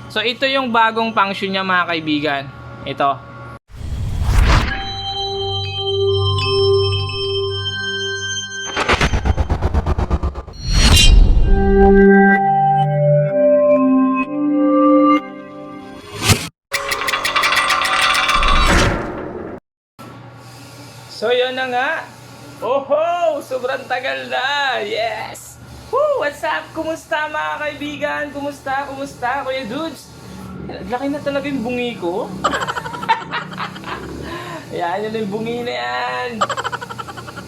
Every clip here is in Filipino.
So ito yung bagong function niya mga kaibigan. Ito. So yun na nga. Oho! Sobrang tagal na! Yes! Woo! What's up? Kumusta mga kaibigan? Kumusta? Kumusta? Kuya Dudes? Laki na talaga yung bungi ko. Yan, yun yung bungi na yan.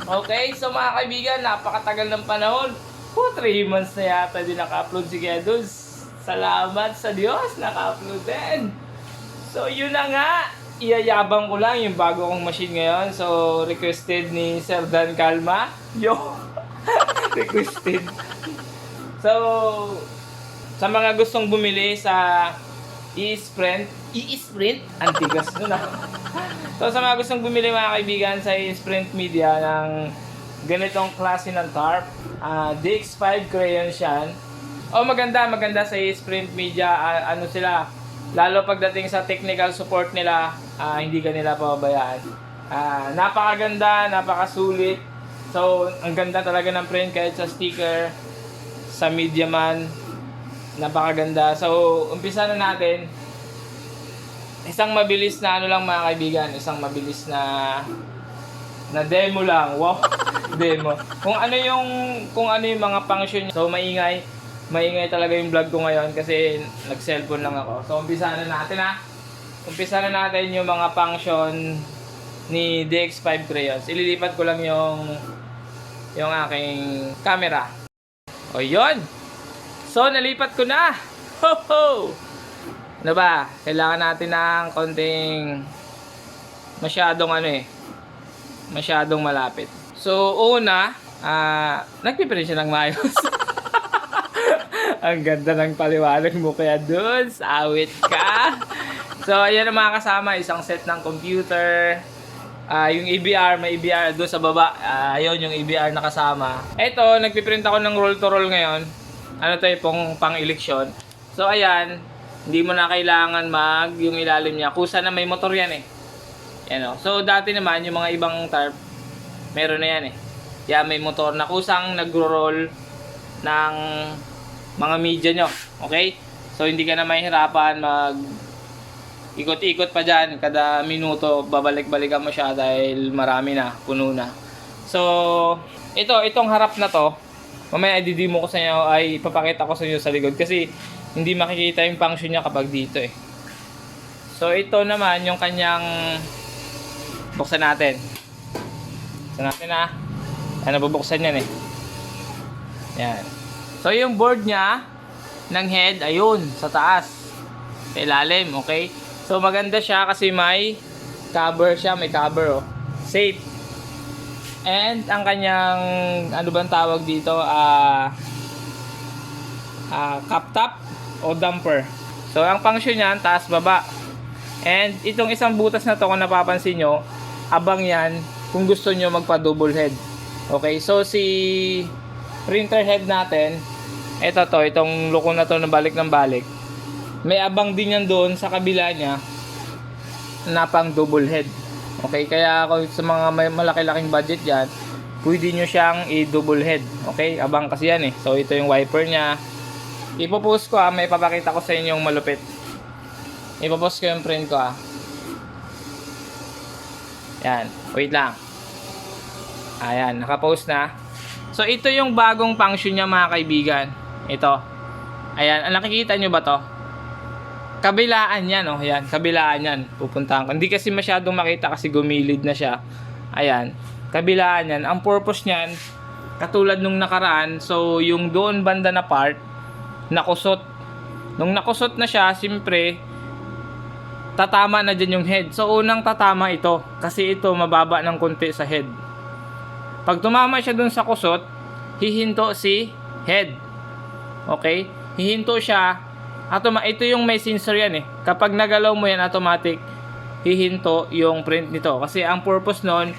Okay, so mga kaibigan, napakatagal ng panahon. 3 months na yata din naka-upload si Kuya Dudes. Salamat sa Diyos, naka-upload din. So yun na nga. Iyayabang ko lang yung bago kong machine ngayon. So, requested ni Sir Dan Calma. Yo! Requested. So, sa mga gustong bumili sa e-sprint. Antigas nun ah. So, sa mga gustong bumili mga kaibigan sa e-sprint media ng ganitong klase ng tarp. DX5 crayons yan. Maganda sa e-sprint media. Ano sila? Lalo pagdating sa technical support nila, hindi ka nila pababayaan. Napakaganda, napakasulit. So, ang ganda talaga ng print kahit sa sticker, sa media man. Napakaganda. So, umpisa na natin. Isang mabilis na ano lang mga kaibigan, isang mabilis na demo lang. Wow, demo. Kung ano yung mga function. So, maingay talaga yung vlog ko ngayon kasi nag-cellphone lang ako. So, umpisa na natin ha. Umpisa na natin yung mga function ni DX5 crayons. Ililipat ko lang yung aking camera. O, yun. So, nalipat ko na. Ho, ho. Ano ba? Kailangan natin ng konting masyadong malapit. So, una, nagpiprint siya ng maayos. Ang ganda ng paliwanag mo kaya Dudes. Awit ka. So, ayan ang mga kasama. Isang set ng computer. Yung EBR, may EBR doon sa baba. Ayun, yung EBR na kasama. Ito, nagpiprint ako ng roll to roll ngayon. Ano to yung pang-eleksyon. So, ayan. Hindi mo na kailangan yung ilalim niya. Kusa na may motor yan eh. Yan o. So, dati naman, yung mga ibang tarp, meron na yan eh. Yan, may motor na kusang nagro-roll ng mga media nyo. Okay? So, hindi ka na mahihirapan ikot-ikot pa dyan. Kada minuto, babalik-balikan mo siya dahil marami na, puno na. So, itong harap na to, mamaya i-demo ko sa inyo, ay ipapakita ko sa inyo sa likod. Kasi, hindi makikita yung function niya kapag dito eh. So, ito naman yung kanyang buksan natin. Buksan natin ha. Ano bubuksan yan eh. Yan. So, yung board niya ng head, ayun, sa taas. Sa ilalim, okay? So, maganda siya kasi may cover siya. May cover, oh. Safe. And, ang kanyang, ano bang tawag dito? Cap top o damper. So, ang function niyan, taas, baba. And, itong isang butas na to, kung napapansin nyo, abang yan kung gusto nyo magpa-double head. Okay? So, si printer head natin, itong luko na to na balik ng balik, may abang din yan doon sa kabila niya na pang double head. Okay, kaya kung sa mga may malaki-laking budget yan, pwede nyo siyang i-double head. Okay, abang kasi yan eh. So, ito yung wiper niya. Ipopost ko may papakita ko sa inyo yung malupit. Ipopost ko yung print ko Yan, wait lang. Ayan, nakapost na. So, ito yung bagong function niya mga kaibigan. Ito. Ayan, nakikita nyo ba to? Kabilaan yan, oh. Ayan, kabilaan yan. Pupuntahan ko. Hindi kasi masyadong makita kasi gumilid na siya. Ayan, kabilaan yan. Ang purpose niyan, katulad nung nakaraan, so, yung doon banda na part, nakusot. Nung nakusot na siya, siyempre, tatama na dyan yung head. So, unang tatama ito. Kasi ito, mababa ng konti sa head. Pag tumama siya dun sa kusot, hihinto si head. Okay? Hihinto siya. Ito yung may sensor yan eh. Kapag nagalaw mo yan, automatic hihinto yung print nito. Kasi ang purpose nun,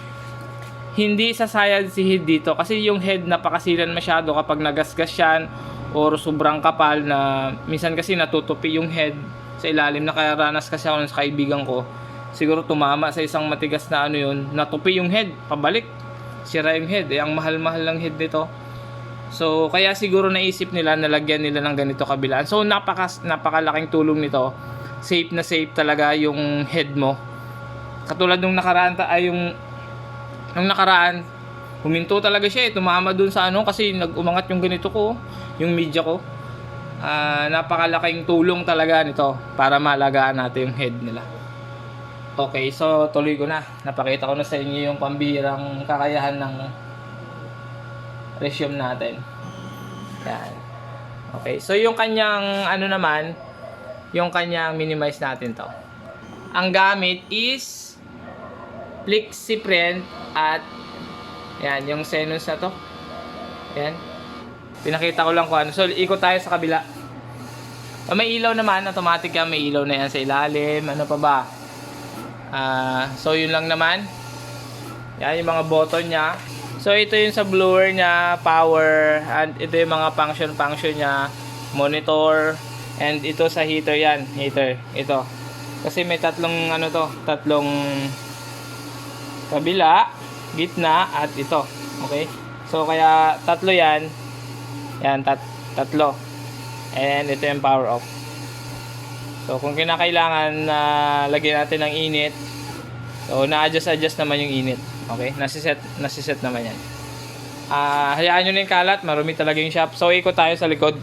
hindi sasayad si head dito. Kasi yung head napakasilan masyado kapag nagasgas yan or sobrang kapal na minsan kasi natutupi yung head sa ilalim. Nakaranas kasi ako sa kaibigan ko, siguro tumama sa isang matigas na ano yun, natupi yung head pabalik, sira yung head. Ang mahal-mahal lang head nito. So kaya siguro naisip nila, nalagyan nila ng ganito kabilaan. So napakalaking tulong nito. Safe na safe talaga yung head mo. Katulad nung nakaraan nung nakaraan, huminto talaga siya tumama dun sa ano kasi nag-umangat yung ganito ko, yung media ko. Napakalaking tulong talaga nito para malagaan natin yung head nila. Okay, so tuloy ko na. Napakita ko na sa inyo yung pambihirang kakayahan ng resume natin. Yan. Okay, so yung kanyang ano naman, yung kanyang minimize natin to. Ang gamit is Flexiprint at yan, yung Xenos na to. Yan. Pinakita ko lang kung ano. So, ikot tayo sa kabila. May ilaw naman. Automatic yan. May ilaw na yan sa ilalim. Ano pa ba? So, yun lang naman. Yan, yung mga button niya. So, ito yung sa blower niya, power. And ito yung mga function niya. Monitor. And ito sa heater yan. Heater. Ito. Kasi may tatlong ano to. Tatlong kabila, gitna, at ito. Okay? So, kaya tatlo yan. Yan, tatlo. And ito yung power off. So, kung kinakailangan na lagyan natin ng init, so, na-adjust naman yung init. Okay? Nasiset naman yan. Hayaan nyo na yung kalat. Marumi talaga yung shop. So, ikot tayo sa likod.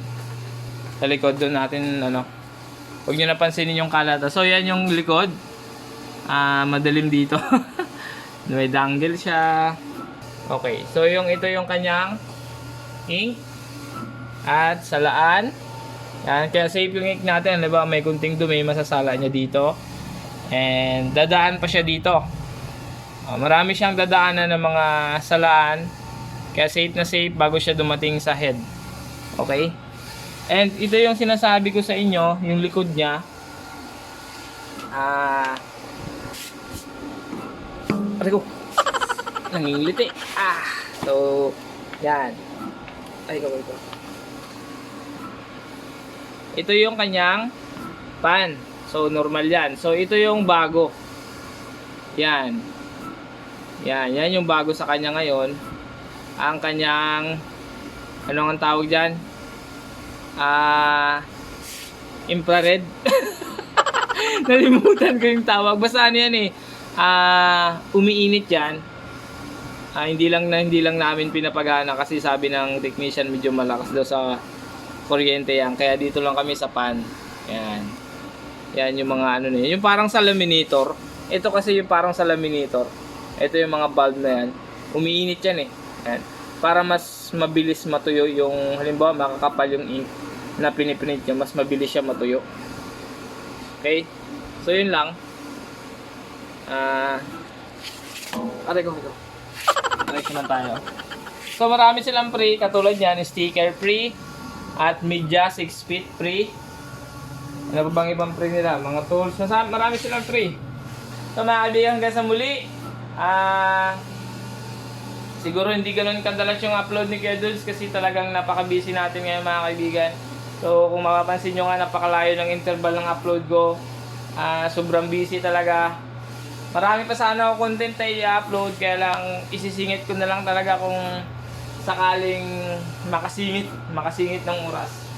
Sa likod doon natin, ano. Huwag nyo napansinin yung kalat. So, yan yung likod. Madilim dito. May dangle siya. Okay. So, ito yung kanyang ink. At salaan. Yan. Kaya safe yung ink natin. Diba? May kunting dumi. Masasala niya dito. And dadaan pa siya dito. Marami siyang dadaanan ng mga salaan. Kaya safe na safe bago siya dumating sa head. Okay? And ito yung sinasabi ko sa inyo. Yung likod niya. Aray ko. Nangingiliti. So, yan. Ay, ko. Ito yung kanyang pan. So, normal yan. So, ito yung bago. Yan. Yan yung bago sa kanya ngayon. Ang kanyang, ano ang tawag dyan? Infrared. Nalimutan ko yung tawag. Basta ano yan eh. Umiinit yan. Hindi lang namin pinapagana kasi sabi ng technician medyo malakas daw sa kuryente yan. Kaya dito lang kami sa pan. Yan. Yan yung mga ano na yan. Yung parang sa laminator. Ito kasi yung parang sa laminator. Ito yung mga bulb na yan. Umiinit yan eh. Yan. Para mas mabilis matuyo yung, halimbawa makakapal yung ink na piniprint nyo, mas mabilis siya matuyo. Okay? So yun lang. Aray ko. Aray ko na tayo. So marami silang free. Katulad yan, sticker free. At media 6 feet free. Ano pa bang ibang free nila? Mga tools. Marami silang free. So mga kaibigan, hanggang sa muli. Siguro hindi ganun kadalas yung upload ni Kuya Dudes kasi talagang napaka-busy natin ngayon mga kaibigan. So kung mapapansin nyo nga, napakalayo ng interval ng upload ko. Sobrang busy talaga. Marami pa sana ako content na i-upload, kaya lang isisingit ko na lang talaga kung sakaling makasingit ng oras.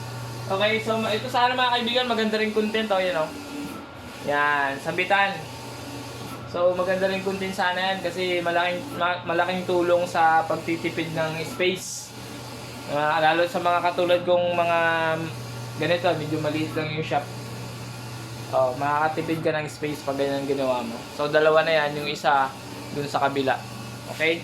Okay, so ito sana mga kaibigan, maganda rin content. Yan o. Yan, sabitan. So maganda rin content sana yan kasi malaking tulong sa pagtitipid ng space. Lalo sa mga katulad kong mga ganito, medyo maliit lang yung shop. Makakatipid ka ng space pag ganyan ginawa mo. So dalawa na yan, yung isa dun sa kabila. Okay?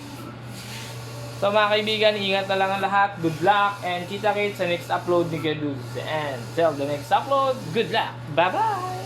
So mga kaibigan, ingat na lang ang lahat. Good luck and kita-kits sa next upload ni Kuya Dudes. And till the next upload, good luck. Bye-bye!